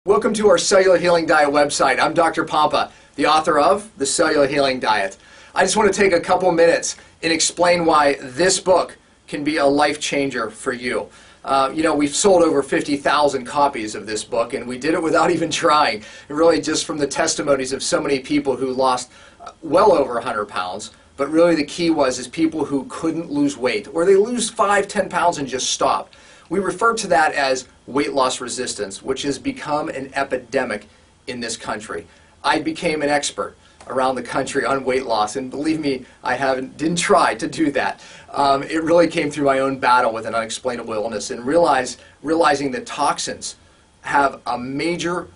Welcome to our Cellular Healing Diet website. I'm Dr. Pompa, the author of The Cellular Healing Diet. I just want to take a couple minutes and explain why this book can be a life changer for you. We've sold over 50,000 copies of this book, and we did it without even trying. Really just from the testimonies of so many people who lost well over 100 pounds. But really the key is people who couldn't lose weight, or they lose 5-10 pounds and just stop. We refer to that as weight loss resistance, which has become an epidemic in this country. I became an expert around the country on weight loss, and believe me, I didn't try to do that. It really came through my own battle with an unexplainable illness, and realizing that toxins have a major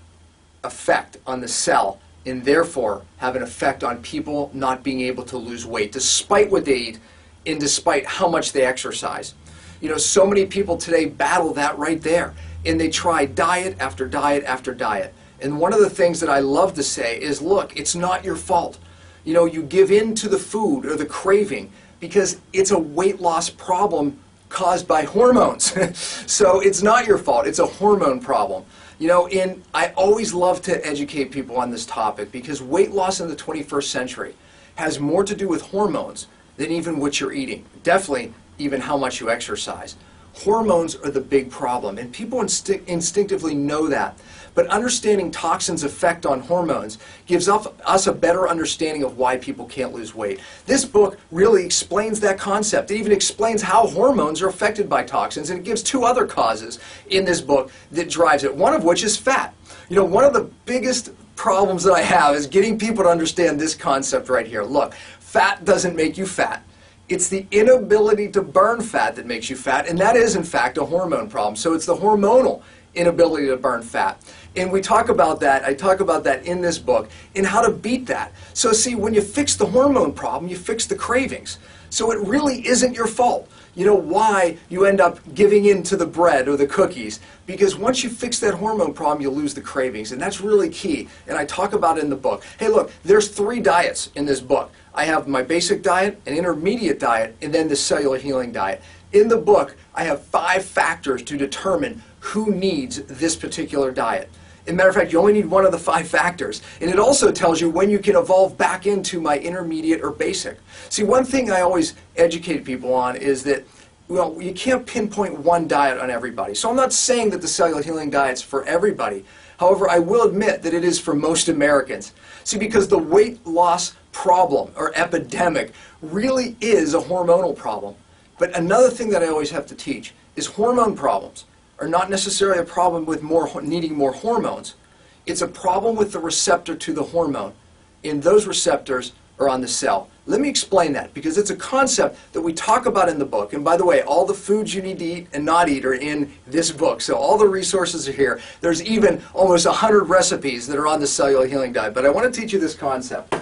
effect on the cell, and therefore have an effect on people not being able to lose weight, despite what they eat and despite how much they exercise. So many people today battle that right there, and they try diet after diet after diet. And one of the things that I love to say is, look, it's not your fault. You give in to the food or the craving because it's a weight loss problem caused by hormones. So it's not your fault. It's a hormone problem. And I always love to educate people on this topic because weight loss in the 21st century has more to do with hormones than even what you're eating. Definitely even how much you exercise. Hormones are the big problem, and people instinctively know that. But understanding toxins' effect on hormones gives us a better understanding of why people can't lose weight. This book really explains that concept. It even explains how hormones are affected by toxins, and it gives two other causes in this book that drives it, one of which is fat. One of the biggest problems that I have is getting people to understand this concept right here. Look, fat doesn't make you fat. It's the inability to burn fat that makes you fat, and that is in fact a hormone problem. So it's the hormonal inability to burn fat. And we talk about that, I talk about that in this book, and how to beat that. So see, when you fix the hormone problem, you fix the cravings. So it really isn't your fault. Why you end up giving in to the bread or the cookies? Because once you fix that hormone problem, you lose the cravings, and that's really key. And I talk about it in the book. Hey, look, there's 3 diets in this book. I have my basic diet, an intermediate diet, and then the cellular healing diet. In the book, I have 5 factors to determine who needs this particular diet. As a matter of fact, you only need one of the 5 factors. And it also tells you when you can evolve back into my intermediate or basic. See, one thing I always educate people on is that, you can't pinpoint one diet on everybody. So I'm not saying that the cellular healing diet's for everybody. However, I will admit that it is for most Americans. See, because the weight loss problem or epidemic really is a hormonal problem. But another thing that I always have to teach is hormone problems are not necessarily a problem with needing more hormones. It's a problem with the receptor to the hormone, and those receptors are on the cell. Let me explain that, because it's a concept that we talk about in the book. And by the way, all the foods you need to eat and not eat are in this book, so all the resources are here. There's even almost 100 recipes that are on the cellular healing diet, but I want to teach you this concept.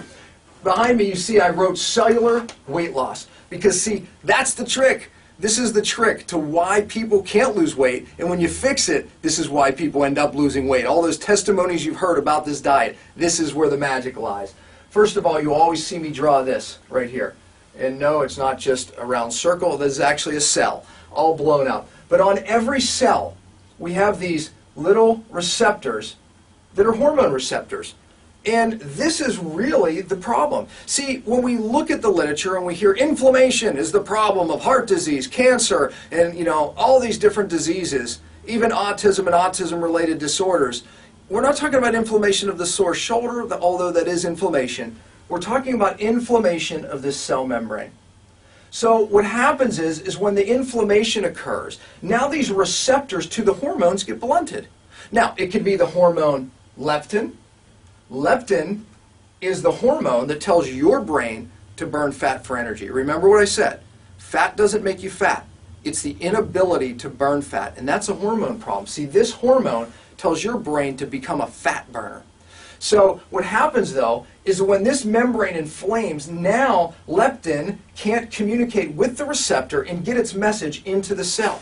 Behind me, you see I wrote cellular weight loss, because see, that's the trick. This is the trick to why people can't lose weight, and when you fix it, this is why people end up losing weight. All those testimonies you've heard about this diet, this is where the magic lies. First of all, you always see me draw this right here. And no, it's not just a round circle, this is actually a cell, all blown up. But on every cell, we have these little receptors that are hormone receptors. And this is really the problem. See, when we look at the literature and we hear inflammation is the problem of heart disease, cancer, and all these different diseases, even autism and autism-related disorders, we're not talking about inflammation of the sore shoulder, although that is inflammation. We're talking about inflammation of this cell membrane. So what happens is when the inflammation occurs, now these receptors to the hormones get blunted. Now, it could be the hormone leptin. Leptin is the hormone that tells your brain to burn fat for energy. Remember what I said. Fat doesn't make you fat. It's the inability to burn fat, and that's a hormone problem. See, this hormone tells your brain to become a fat burner. So what happens, though, is when this membrane inflames, now leptin can't communicate with the receptor and get its message into the cell.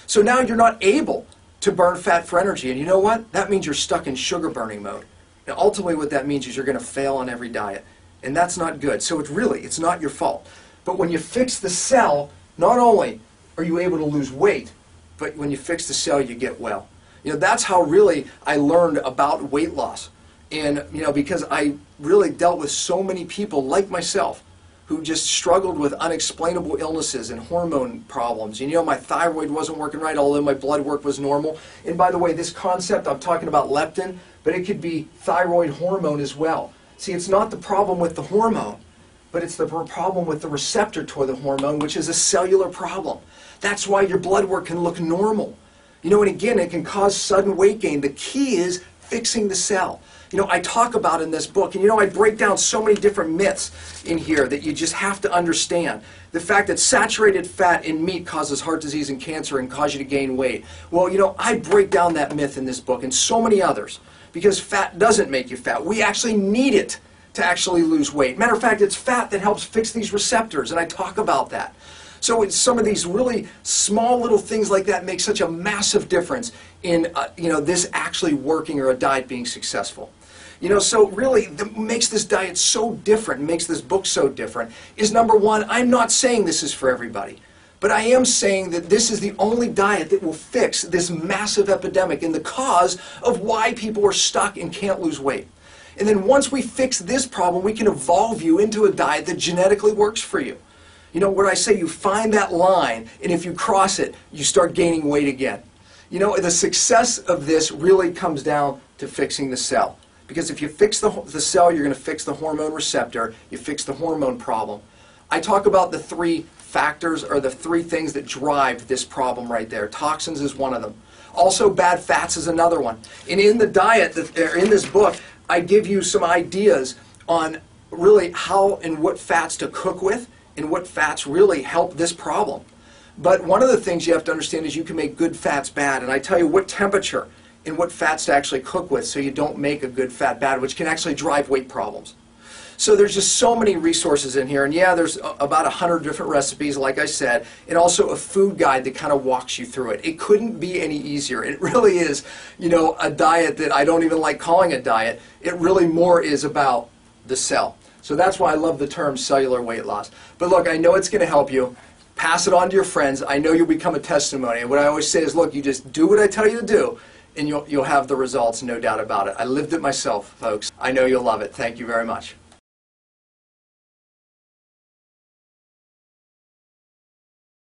So now you're not able to burn fat for energy, and you know what? That means you're stuck in sugar burning mode. Now, ultimately what that means is you're going to fail on every diet, and that's not good. So it's not your fault. But when you fix the cell, not only are you able to lose weight, but when you fix the cell, you get well. That's how really I learned about weight loss. And, because I really dealt with so many people like myself who just struggled with unexplainable illnesses and hormone problems. My thyroid wasn't working right, although my blood work was normal. And by the way, this concept, I'm talking about leptin, but it could be thyroid hormone as well. See, it's not the problem with the hormone, but it's the problem with the receptor toward the hormone, which is a cellular problem. That's why your blood work can look normal. And again, it can cause sudden weight gain. The key is fixing the cell. I talk about in this book, and I break down so many different myths in here that you just have to understand. The fact that saturated fat in meat causes heart disease and cancer and cause you to gain weight. Well, I break down that myth in this book and so many others, because fat doesn't make you fat. We actually need it to actually lose weight. Matter of fact, it's fat that helps fix these receptors, and I talk about that. So it's some of these really small little things like that make such a massive difference in this actually working or a diet being successful. So really, what makes this diet so different, makes this book so different, is number one, I'm not saying this is for everybody, but I am saying that this is the only diet that will fix this massive epidemic and the cause of why people are stuck and can't lose weight. And then once we fix this problem, we can evolve you into a diet that genetically works for you. Where I say you find that line, and if you cross it, you start gaining weight again. The success of this really comes down to fixing the cell. Because if you fix the cell, you're going to fix the hormone receptor, you fix the hormone problem. I talk about the three factors, or the three things that drive this problem right there. Toxins is one of them. Also, bad fats is another one. And in the diet, in this book, I give you some ideas on really how and what fats to cook with, and what fats really help this problem. But one of the things you have to understand is you can make good fats bad, and I tell you what temperature and what fats to actually cook with so you don't make a good fat bad, which can actually drive weight problems. So there's just so many resources in here, and yeah, there's about 100 different recipes, like I said, and also a food guide that kind of walks you through it. It couldn't be any easier. It really is, a diet that I don't even like calling a diet. It really more is about the cell. So that's why I love the term cellular weight loss. But look, I know it's going to help you. Pass it on to your friends. I know you'll become a testimony. And what I always say is, look, you just do what I tell you to do, and you'll have the results, no doubt about it. I lived it myself, folks. I know you'll love it. Thank you very much.